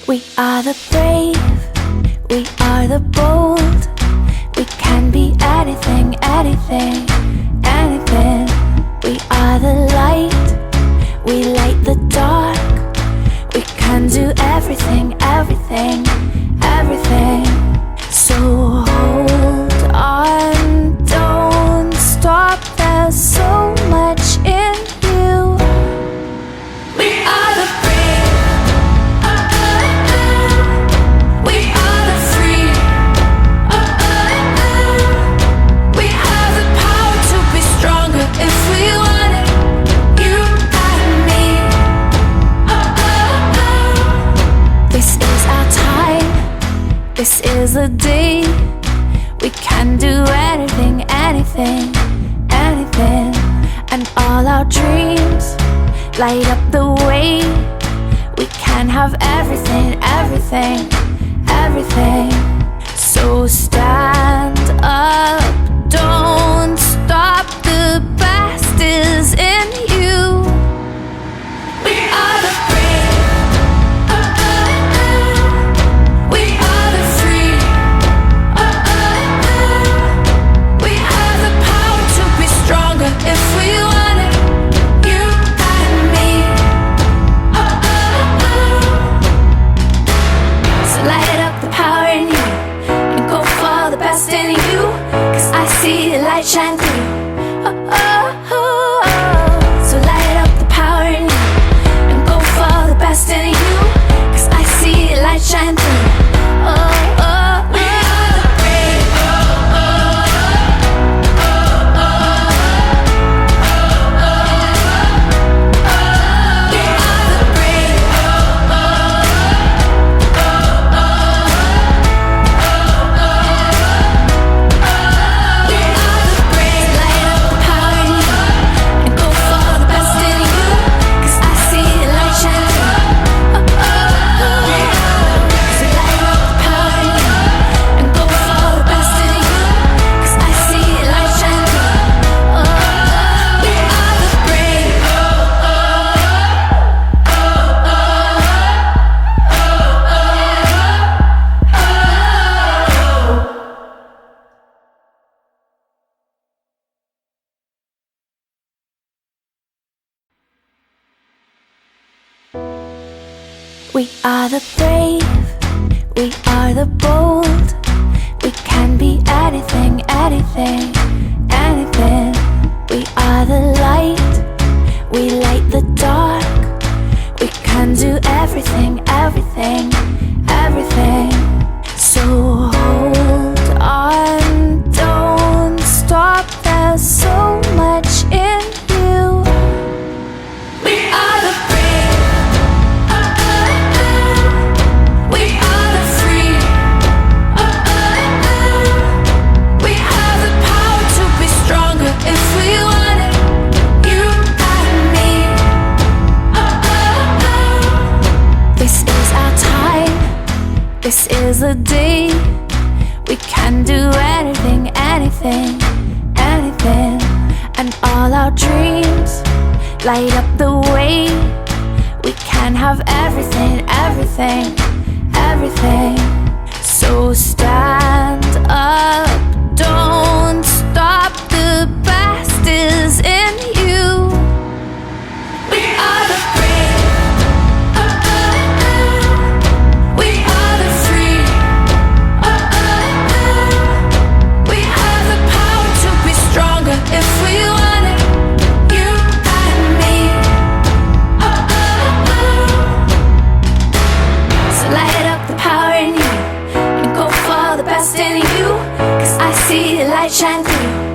We are the brave, we are the bold. We can be anything, anything, anything. We are the light, we light the dark. We can do everything, everything, everything. So hold on, don't stop, there's so much in you. We are the brave, we are the free, we have the power to be stronger if we want it, you and me. This is our time, this is the day. We can do anything, anything, anything. And all our dreams light up the way. We can have everything, everything, everything. So stand up, don't stop, the best is in you. We are the brave, we are the free, we have the power to be stronger if we want it, you and me. So light up the power in you and go for the best in you, 'cause I see the light shine through. So light up the power in you and go for the best in you, 'cause I see the light shine through. We are the brave, we are the brave, we are the brave. Light up the power in you and go for the best in you, 'cause I see the light shine through. So light up the power in you and go for the best in you, 'cause I see the light shine through. We are the brave. We are the brave, we are the bold. We can be anything, anything, anything. We are the light, we light the dark. We can do everything, everything, everything. So hold on, don't stop, there's so much in you. We are the brave, we are the free, we have the power to be stronger if we want it, you and me. This is our time, this is the day. We can do anything, anything, anything. And all our dreams light up the way. We can have everything, everything, everything. So stand up, don't stop, the best is in you. We are the brave, we are the free, we have the power to be stronger if we want it, you and me. So light up the power in you and go for the best in you, 'cause I see the light shine through.